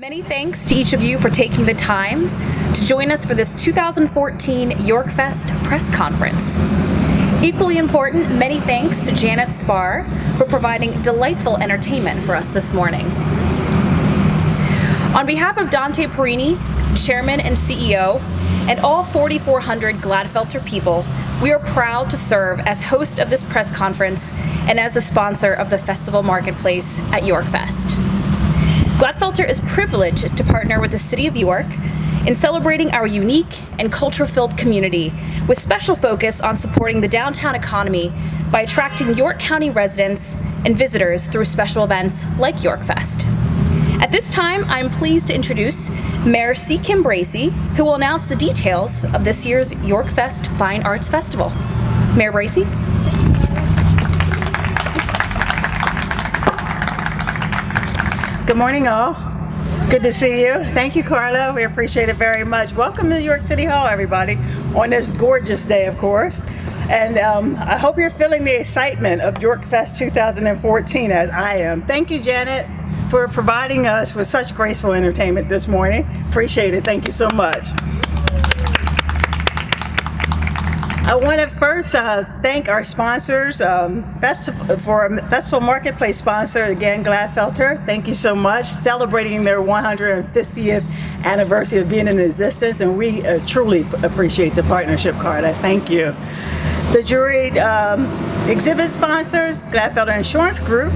Many thanks to each of you for taking the time to join us for this 2014 Yorkfest press conference. Equally important, many thanks to Janet Spar for providing delightful entertainment for us this morning. On behalf of Dante Perini, Chairman and CEO, and all 4,400 Gladfelter people, we are proud to serve as host of this press conference and as the sponsor of the festival marketplace at Yorkfest. Gladfelter is privileged to partner with the City of York in celebrating our unique and culture-filled community with special focus on supporting the downtown economy by attracting York County residents and visitors through special events like Yorkfest. At this time, I'm pleased to introduce Mayor C. Kim Bracey, who will announce the details of this year's Yorkfest Fine Arts Festival. Mayor Bracey. Good morning, all. Good to see you. Thank you, Carla. We appreciate it very much. Welcome to York City Hall, everybody, on this gorgeous day, of course. And I hope you're feeling the excitement of Yorkfest 2014 as I am. Thank you, Janet, for providing us with such graceful entertainment this morning. Appreciate it. Thank you so much. I want to first thank our sponsors, Festival Marketplace sponsor, again, Gladfelter. Thank you so much. Celebrating their 150th anniversary of being in existence, and we truly appreciate the partnership, Carla. Thank you. The juried exhibit sponsors, Gladfelter Insurance Group.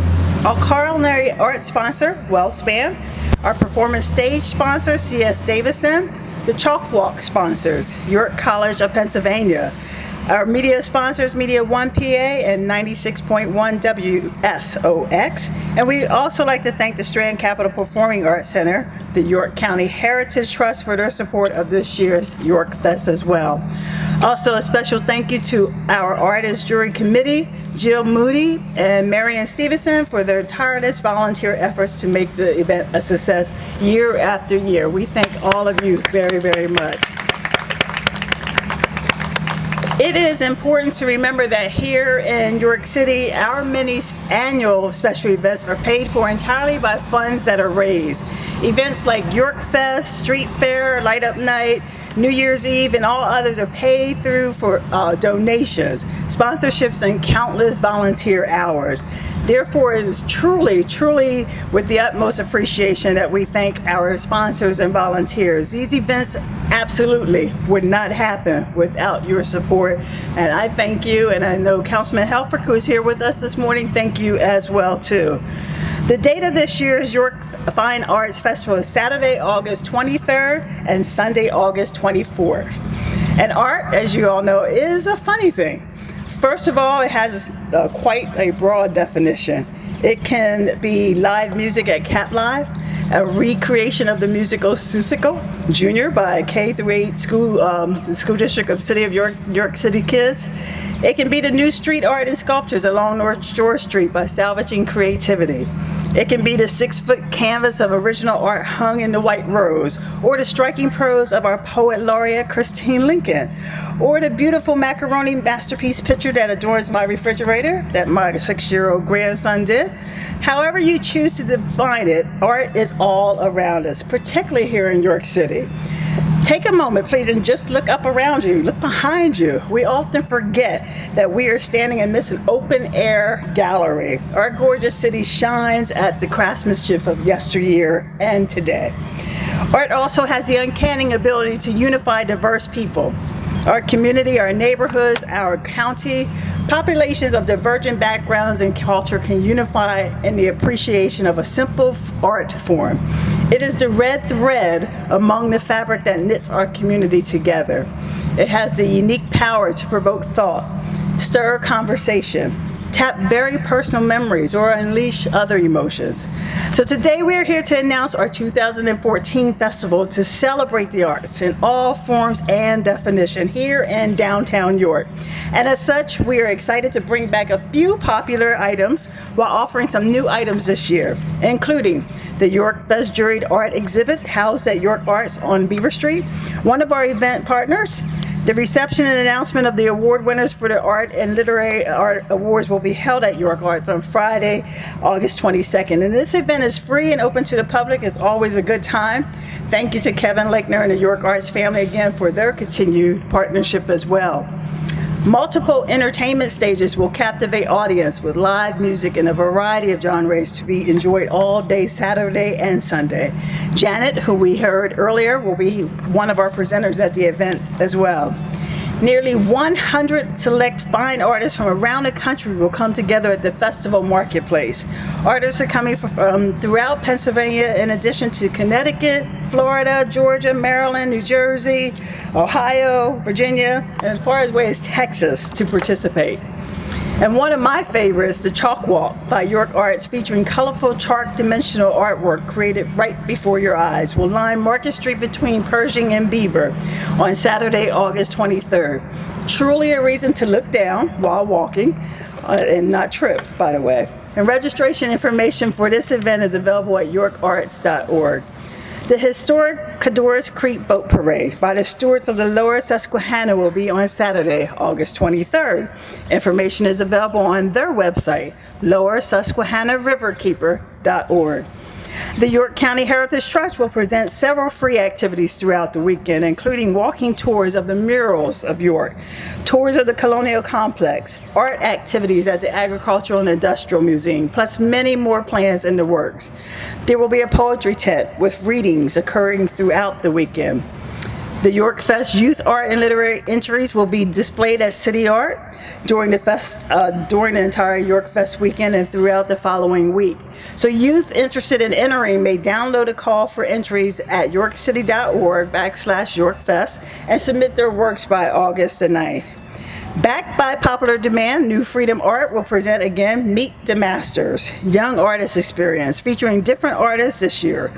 Our culinary arts sponsor, WellSpan. Our performance stage sponsor, C.S. Davison. The Chalk Walk sponsors, York College of Pennsylvania. Our media sponsors, Media One PA and 96.1 WSOX. And we also like to thank the Strand Capital Performing Arts Center, the York County Heritage Trust for their support of this year's Yorkfest as well. Also a special thank you to our Artist Jury Committee, Jill Moody and Marian Stevenson, for their tireless volunteer efforts to make the event a success year after year. We thank all of you very, very much. It is important to remember that here in York City, our many annual special events are paid for entirely by funds that are raised. Events like Yorkfest, Street Fair, Light Up Night, New Year's Eve, and all others are paid through for donations, sponsorships, and countless volunteer hours. Therefore, it is truly, truly with the utmost appreciation that we thank our sponsors and volunteers. These events absolutely would not happen without your support, and I thank you, and I know Councilman Helfrich, who is here with us this morning, thank you as well too. The date of this year's York Fine Arts Festival is Saturday, August 23rd and Sunday, August 24th. And art, as you all know, is a funny thing. First of all, it has quite a broad definition. It can be live music at Cap Live, a recreation of the musical Seussical Jr. by K-8 school district of City of York City kids. It can be the new street art and sculptures along North George Street by Salvaging Creativity. It can be the 6-foot canvas of original art hung in the White Rose, or the striking prose of our poet laureate Christine Lincoln, or the beautiful macaroni masterpiece picture that adorns my refrigerator that my 6-year-old grandson did. However you choose to define it, art is all around us, particularly here in York City. Take a moment, please, and just look up around you, look behind you. We often forget that we are standing amidst an open-air gallery. Our gorgeous city shines at the craftsmanship of yesteryear and today. Art also has the uncanny ability to unify diverse people. Our community, our neighborhoods, our county, populations of divergent backgrounds and culture can unify in the appreciation of a simple art form. It is the red thread among the fabric that knits our community together. It has the unique power to provoke thought, stir conversation, tap very personal memories, or unleash other emotions. So today we are here to announce our 2014 festival to celebrate the arts in all forms and definition here in downtown York. And as such, we are excited to bring back a few popular items while offering some new items this year, including the Yorkfest Juried Art exhibit housed at York Arts on Beaver Street. One of our event partners, The reception and announcement of the award winners for the Art and Literary Art Awards will be held at York Arts on Friday, August 22nd. And this event is free and open to the public. It's always a good time. Thank you to Kevin Lakener and the York Arts family again for their continued partnership as well. Multiple entertainment stages will captivate audience with live music in a variety of genres to be enjoyed all day Saturday and Sunday. Janet, who we heard earlier, will be one of our presenters at the event as well. Nearly 100 select fine artists from around the country will come together at the festival marketplace. Artists are coming from throughout Pennsylvania, in addition to Connecticut, Florida, Georgia, Maryland, New Jersey, Ohio, Virginia, and as far away as Texas to participate. And one of my favorites, the Chalk Walk by York Arts, featuring colorful chalk dimensional artwork created right before your eyes, will line Market Street between Pershing and Beaver on Saturday, August 23rd. Truly a reason to look down while walking and not trip, by the way. And registration information for this event is available at yorkarts.org. The historic Codorus Creek Boat Parade by the stewards of the Lower Susquehanna will be on Saturday, August 23rd. Information is available on their website, lowersusquehannariverkeeper.org. The York County Heritage Trust will present several free activities throughout the weekend, including walking tours of the murals of York, tours of the Colonial Complex, art activities at the Agricultural and Industrial Museum, plus many more plans in the works. There will be a poetry tent with readings occurring throughout the weekend. The Yorkfest Youth Art and Literary Entries will be displayed at City Art during the entire Yorkfest weekend and throughout the following week. So youth interested in entering may download a call for entries at yorkcity.org/Yorkfest and submit their works by August the 9th. Backed by popular demand, New Freedom Art will present again Meet the Masters, Young Artist Experience, featuring different artists this year.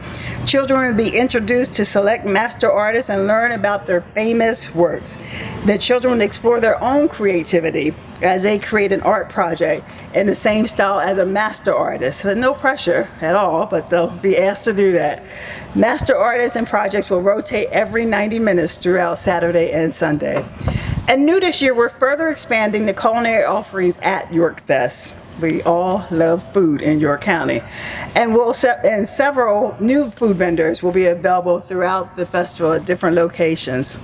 Children will be introduced to select master artists and learn about their famous works. The children will explore their own creativity as they create an art project in the same style as a master artist. With no pressure at all, but they'll be asked to do that. Master artists and projects will rotate every 90 minutes throughout Saturday and Sunday. And new this year, we're further expanding the culinary offerings at Yorkfest. We all love food in York County. And several new food vendors will be available throughout the festival at different locations.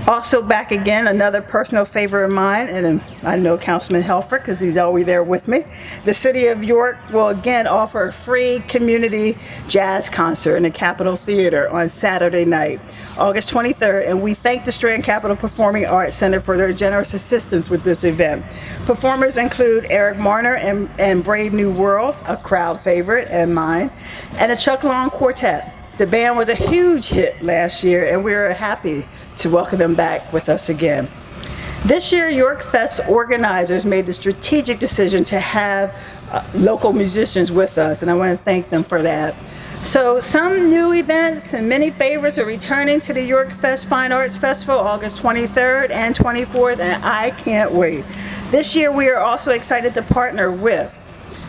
Also back again, another personal favorite of mine, and I know Councilman Helfrich because he's always there with me. The City of York will again offer a free community jazz concert in the Capitol Theater on Saturday night, August 23rd, and we thank the Strand Capital Performing Arts Center for their generous assistance with this event. Performers include Eric Marner and Brave New World, a crowd favorite and mine, and a Chuck Long Quartet. The band was a huge hit last year, and we're happy to welcome them back with us again. This year, Yorkfest organizers made the strategic decision to have local musicians with us, and I want to thank them for that. So some new events and many favorites are returning to the Yorkfest Fine Arts Festival August 23rd and 24th, and I can't wait. This year we are also excited to partner with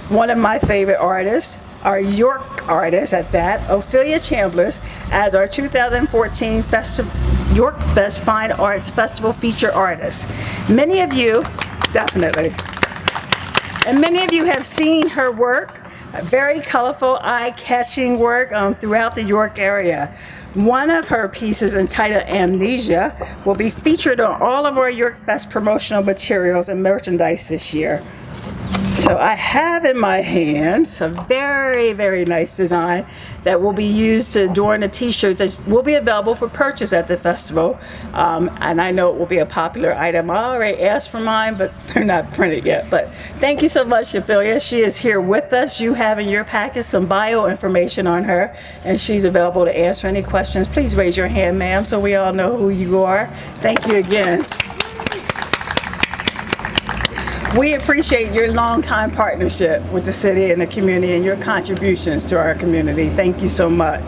one of my favorite artists, our York artist at that, Ophelia Chambliss, as our 2014 Yorkfest Fine Arts Festival feature artist. Many of you, definitely, and many of you have seen her work. Very colorful, eye-catching work throughout the York area. One of her pieces, entitled Amnesia, will be featured on all of our Yorkfest promotional materials and merchandise this year. So I have in my hands a very, very nice design that will be used to adorn the t-shirts that will be available for purchase at the festival. And I know it will be a popular item. I already asked for mine, but they're not printed yet. But thank you so much, Ophelia. She is here with us. You have in your packet some bio information on her, and she's available to answer any questions. Please raise your hand, ma'am, so we all know who you are. Thank you again. We appreciate your longtime partnership with the city and the community and your contributions to our community. Thank you so much.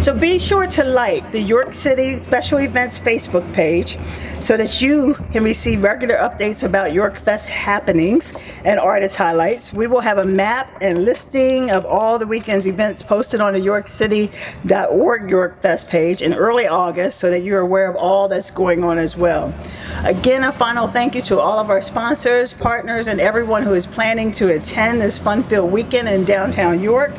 So be sure to like the York City Special Events Facebook page so that you can receive regular updates about Yorkfest happenings and artist highlights. We will have a map and listing of all the weekend's events posted on the yorkcity.org Yorkfest page in early August so that you're aware of all that's going on as well. Again, a final thank you to all of our sponsors, partners, and everyone who is planning to attend this fun-filled weekend in downtown York.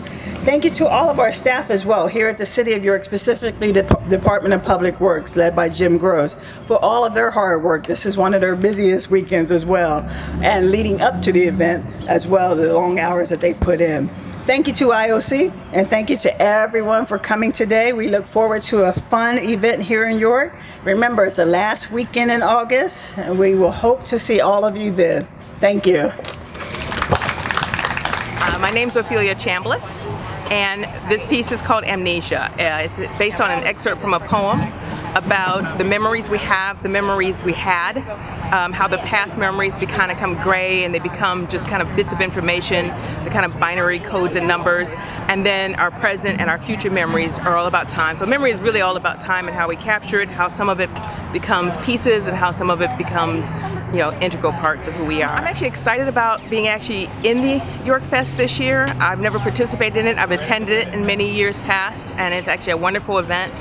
Thank you to all of our staff as well here at the City of York, specifically the Department of Public Works, led by Jim Gross, for all of their hard work. This is one of their busiest weekends as well, and leading up to the event as well, the long hours that they put in. Thank you to IOC, and thank you to everyone for coming today. We look forward to a fun event here in York. Remember, it's the last weekend in August, and we will hope to see all of you then. Thank you. My name's Ophelia Chambliss, and this piece is called Amnesia. It's based on an excerpt from a poem about the memories we have, the memories we had, how the past memories kind of become gray and they become just kind of bits of information, the kind of binary codes and numbers, and then our present and our future memories are all about time. So memory is really all about time and how we capture it, how some of it becomes pieces and how some of it becomes, you know, integral parts of who we are. I'm actually excited about being actually in the Yorkfest this year. I've never participated in it. I've attended it in many years past, and it's actually a wonderful event.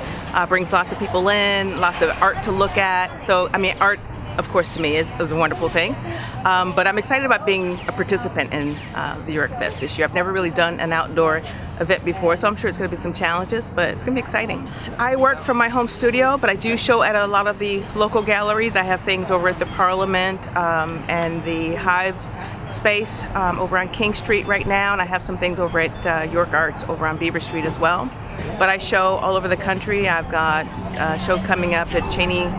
Brings lots of people in, lots of art to look at. So, I mean, art, of course, to me is a wonderful thing. But I'm excited about being a participant in the Yorkfest this year. I've never really done an outdoor event before, so I'm sure it's going to be some challenges, but it's going to be exciting. I work from my home studio, but I do show at a lot of the local galleries. I have things over at the Parliament and the Hive space over on King Street right now, and I have some things over at York Arts over on Beaver Street as well. But I show all over the country. I've got a show coming up at Cheney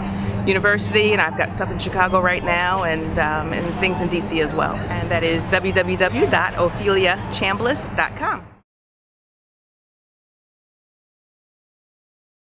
University, and I've got stuff in Chicago right now, and things in DC as well. And that is www.opheliachambliss.com.